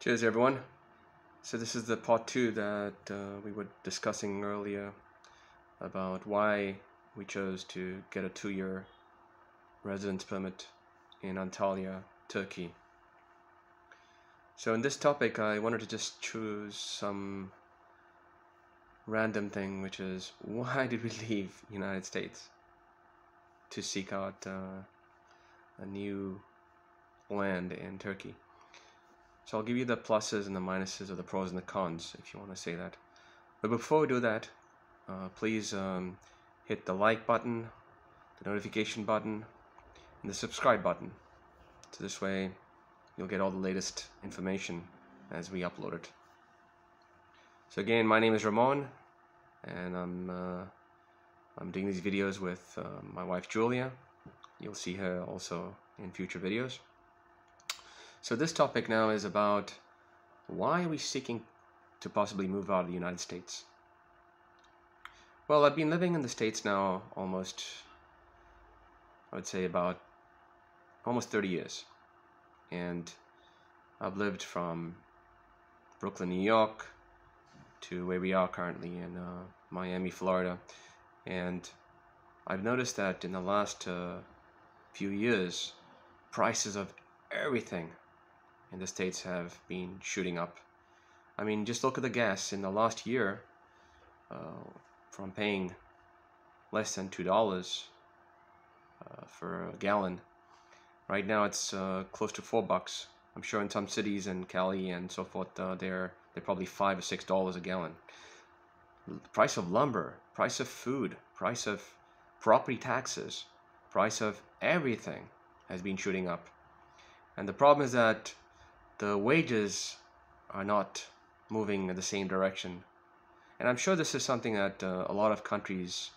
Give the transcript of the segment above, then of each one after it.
Cheers, everyone. So this is the part two that we were discussing earlier about why we chose to get a 2-year residence permit in Antalya, Turkey. So in this topic, I wanted to just choose some random thing, which is why did we leave United States to seek out a new land in Turkey? So I'll give you the pluses and the minuses, or the pros and the cons, if you want to say that. But before we do that, please hit the like button, the notification button, and the subscribe button. So this way you'll get all the latest information as we upload it. So again, my name is Ramon, and I'm doing these videos with my wife Julia. You'll see her also in future videos. So this topic now is about why are we seeking to possibly move out of the United States? Well, I've been living in the States now almost, I would say about almost 30 years. And I've lived from Brooklyn, New York to where we are currently in Miami, Florida. And I've noticed that in the last few years, prices of everything in the States have been shooting up. I mean, just look at the gas. In the last year, from paying less than $2 for a gallon, right now it's close to $4. I'm sure in some cities in Cali and so forth, they're probably $5 or $6 a gallon. The price of lumber, price of food, price of property taxes, price of everything has been shooting up. And the problem is that the wages are not moving in the same direction. And I'm sure this is something that a lot of countries,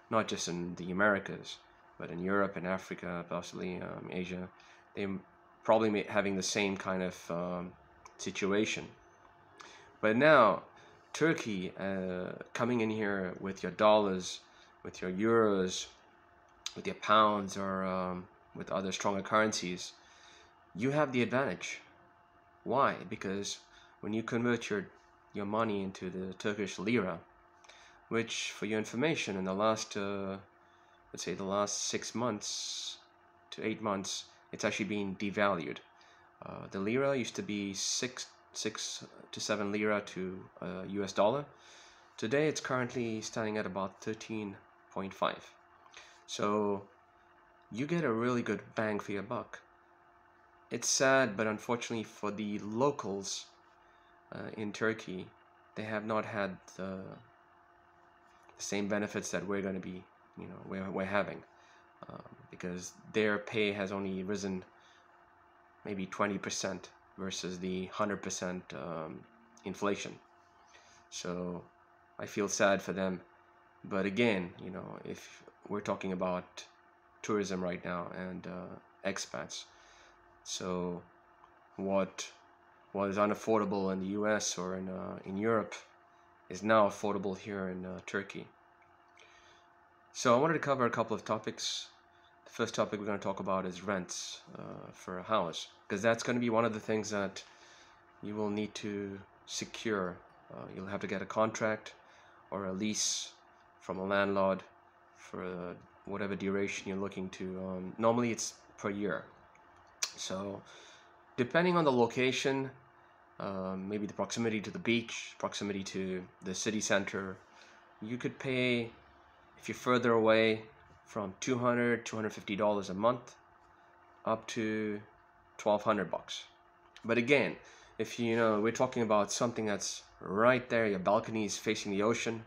not just in the Americas, but in Europe and Africa, possibly Asia, they're probably having the same kind of situation. But now, Turkey coming in here with your dollars, with your euros, with your pounds, or with other stronger currencies, you have the advantage. Why? Because when you convert your money into the Turkish lira, which, for your information, in the last let's say the last 6 months to 8 months, it's actually been devalued. The lira used to be 6 to 7 lira to US dollar. Today it's currently standing at about 13.5. So you get a really good bang for your buck. It's sad, but unfortunately for the locals in Turkey, they have not had the same benefits that we're going to be, we're having, because their pay has only risen maybe 20% versus the 100% inflation. So I feel sad for them. But again, if we're talking about tourism right now and expats, so what was unaffordable in the US or in Europe is now affordable here in Turkey. So I wanted to cover a couple of topics. The first topic we're going to talk about is rents for a house, because that's going to be one of the things that you will need to secure. You'll have to get a contract or a lease from a landlord for whatever duration you're looking to. Normally it's per year. So depending on the location, maybe the proximity to the beach, proximity to the city center, you could pay, if you're further away, from $200, $250 a month up to $1,200. But again, if we're talking about something that's right there, your balcony is facing the ocean.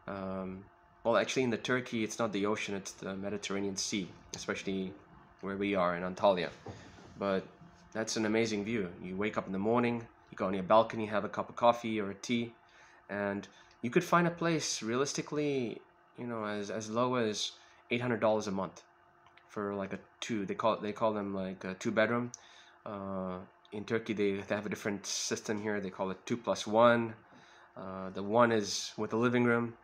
Well, actually in the Turkey, it's not the ocean, it's the Mediterranean Sea, especially where we are in Antalya. But that's an amazing view. You wake up in the morning, you go on your balcony, have a cup of coffee or a tea, and you could find a place realistically, as low as $800 a month for like a two. They call them like a 2-bedroom. In Turkey, they have a different system here. They call it 2+1. The one is with a living room.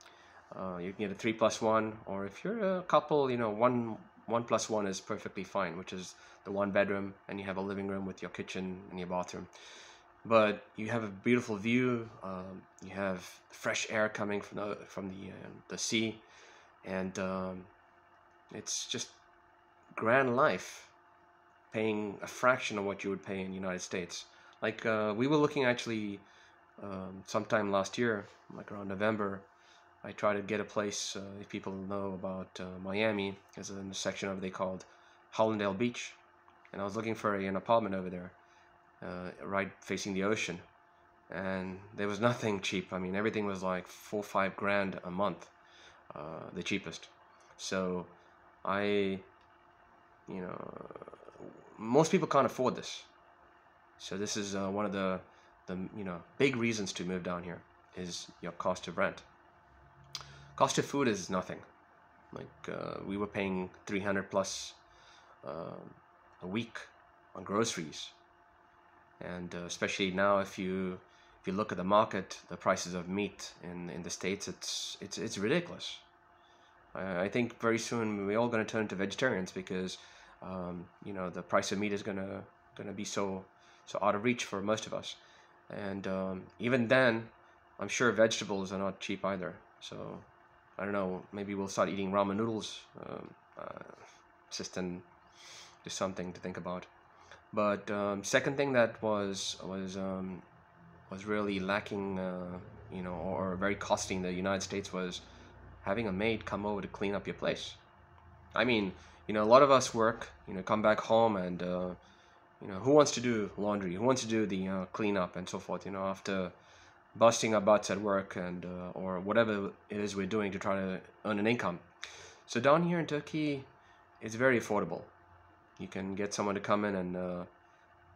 You can get a 3+1, or if you're a couple, 1+1 is perfectly fine, which is the 1 bedroom, and you have a living room with your kitchen and your bathroom. but you have a beautiful view. You have fresh air coming from the sea, and it's just grand life, paying a fraction of what you would pay in the United States. Like we were looking actually sometime last year, like around November. I tried to get a place. If people know about Miami, there's a section over there called Hollandale Beach, and I was looking for an apartment over there, right facing the ocean, and there was nothing cheap. I mean, everything was like 4 or 5 grand a month, the cheapest. So I, you know, most people can't afford this. So this is one of the big reasons to move down here is your cost of rent. Cost of food is nothing. Like we were paying 300 plus a week on groceries, and especially now if you look at the market, the prices of meat in the States, it's ridiculous. I think very soon we're all going to turn to vegetarians because the price of meat is gonna be so out of reach for most of us, and even then, I'm sure vegetables are not cheap either. So I don't know. Maybe we'll start eating ramen noodles. Just something to think about. But second thing that was really lacking, or very costly in the United States was having a maid come over to clean up your place. I mean, a lot of us work, come back home and, who wants to do laundry? Who wants to do the cleanup and so forth, after busting our butts at work and, or whatever it is we're doing to try to earn an income. So down here in Turkey, it's very affordable. You can get someone to come in and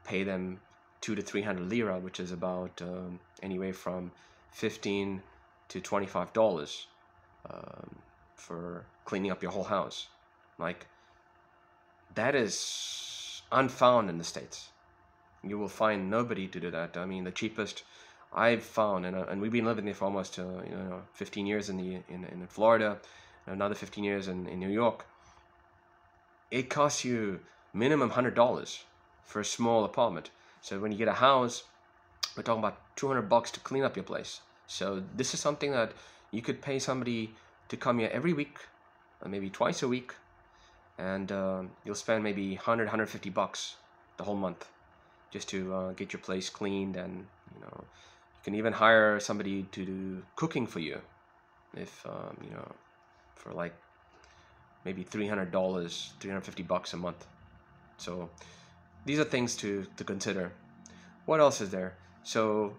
pay them 200 to 300 lira, which is about anywhere from $15 to $25 for cleaning up your whole house. Like, that is unfound in the States. You will find nobody to do that. I mean, the cheapest I've found, and we've been living there for almost 15 years in Florida, and another 15 years in New York. It costs you minimum $100 for a small apartment. So when you get a house, we're talking about $200 to clean up your place. So this is something that you could pay somebody to come here every week, or maybe twice a week, and you'll spend maybe $150 the whole month just to get your place cleaned. And you can even hire somebody to do cooking for you if for like maybe $300, $350 a month. So these are things to consider. What else is there? So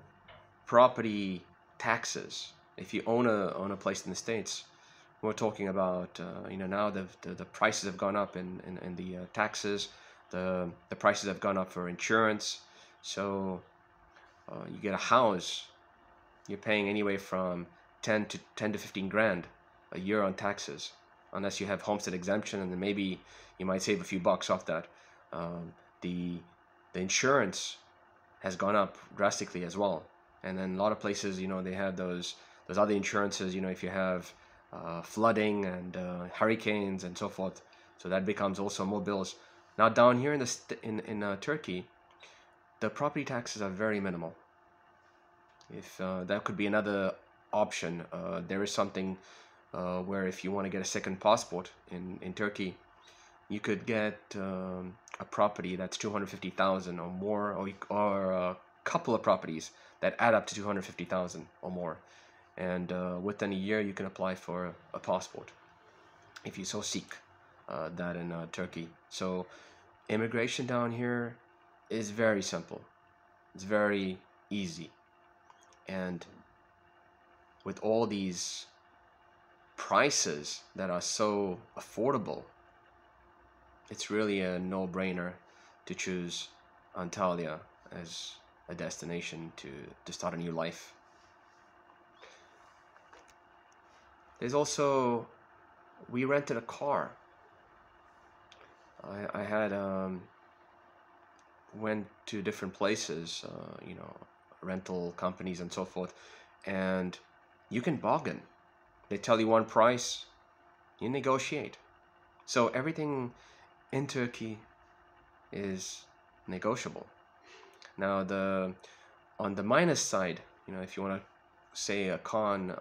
property taxes. If you own a place in the States, we're talking about now the prices have gone up in the taxes. The prices have gone up for insurance. So you get a house, you're paying anywhere from 10 to 15 grand a year on taxes, unless you have homestead exemption, and then maybe you might save a few bucks off that. The insurance has gone up drastically as well, and then a lot of places, they have those other insurances. If you have flooding and hurricanes and so forth, so that becomes also more bills. Now down here in Turkey, the property taxes are very minimal. If that could be another option, there is something where if you want to get a second passport in Turkey, you could get a property that's 250,000 or more, or a couple of properties that add up to 250,000 or more, and within a year you can apply for a passport if you so seek that in Turkey. So immigration down here is very simple. It's very easy, and with all these prices that are so affordable, it's really a no-brainer to choose Antalya as a destination to start a new life. There's also, we rented a car. I had went to different places, rental companies and so forth, and you can bargain. They tell you one price, you negotiate. So everything in Turkey is negotiable. Now On the minus side, if you want to say a con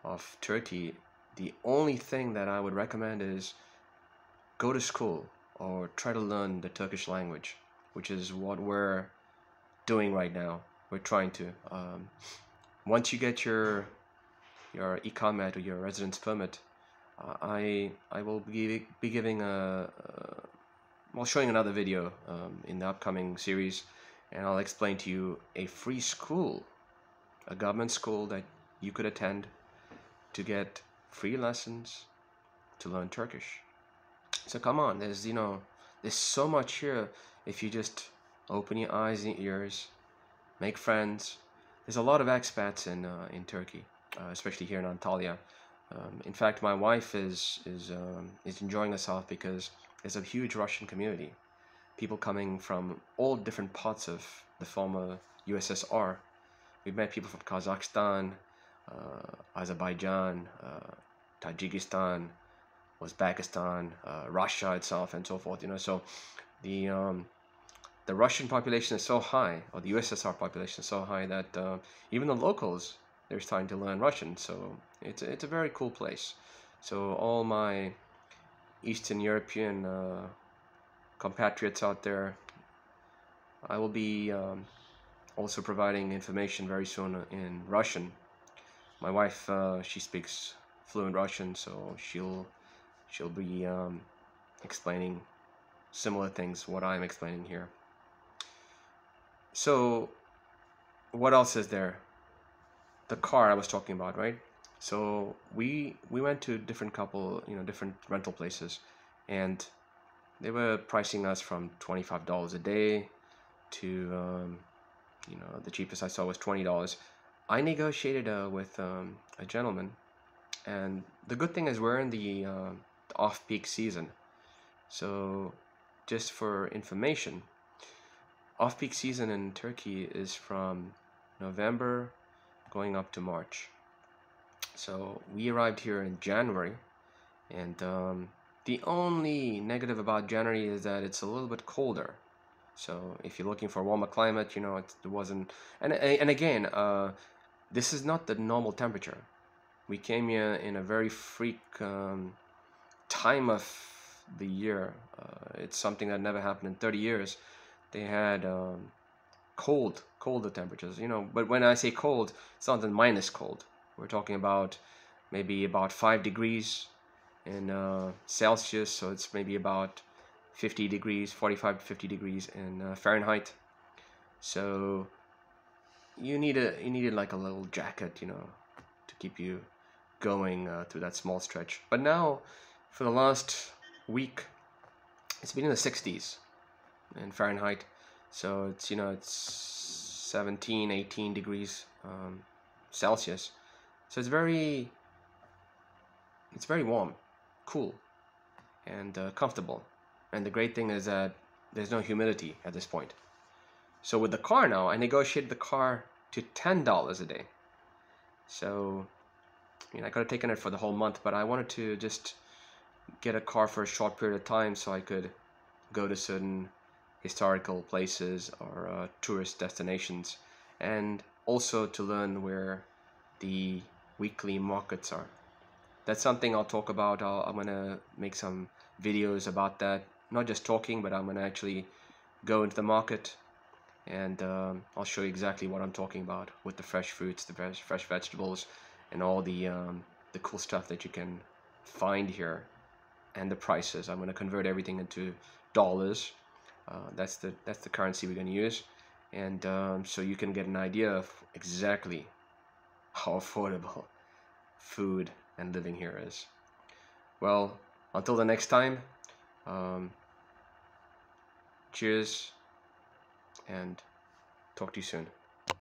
of Turkey, the only thing that I would recommend is go to school or try to learn the Turkish language, which is what we're doing right now. We're trying to. Once you get your Ikamet or your residence permit, I will be giving well, showing another video in the upcoming series, and I'll explain to you a free school, a government school that you could attend to get free lessons to learn Turkish. So come on, there's so much here if you just open your eyes and ears, make friends. There's a lot of expats in Turkey, especially here in Antalya. In fact, my wife is enjoying herself because there's a huge Russian community. People coming from all different parts of the former USSR. We've met people from Kazakhstan, Azerbaijan, Tajikistan, Uzbekistan, Russia itself, and so forth. So the Russian population is so high, or the USSR population is so high that even the locals, they're starting to learn Russian. So it's a very cool place. So all my Eastern European compatriots out there, I will be also providing information very soon in Russian. My wife, she speaks fluent Russian, so she'll be explaining similar things what I'm explaining here. So what else is there? The car I was talking about, right? So we went to different rental places, and they were pricing us from $25 a day to the cheapest I saw was $20. I negotiated with a gentleman, and the good thing is we're in the off-peak season. So just for information, off-peak season in Turkey is from November going up to March. So we arrived here in January, and the only negative about January is that it's a little bit colder. So if you're looking for a warmer climate, it wasn't. And again, this is not the normal temperature. We came here in a very freak time of the year. It's something that never happened in 30 years. They had colder temperatures, but when I say cold, it's not the minus cold. We're talking about maybe about 5 degrees in Celsius, so it's maybe about 50 degrees, 45 to 50 degrees in Fahrenheit. So you needed like a little jacket, to keep you going through that small stretch. But now, for the last week, it's been in the 60s in Fahrenheit. So it's it's 17, 18 degrees Celsius. So it's very warm, cool, and comfortable. And the great thing is that there's no humidity at this point. So with the car now, I negotiated the car to $10 a day. So I could have taken it for the whole month, but I wanted to just get a car for a short period of time so I could go to certain historical places or tourist destinations, and also to learn where the weekly markets are. That's something I'll talk about. I'm gonna make some videos about that. Not just talking, but I'm gonna actually go into the market, and I'll show you exactly what I'm talking about with the fresh fruits, the fresh vegetables, and all the cool stuff that you can find here, and the prices. I'm gonna convert everything into dollars. That's the currency we're gonna use, and so you can get an idea of exactly how affordable food and living here is. Well, until the next time, cheers, and talk to you soon.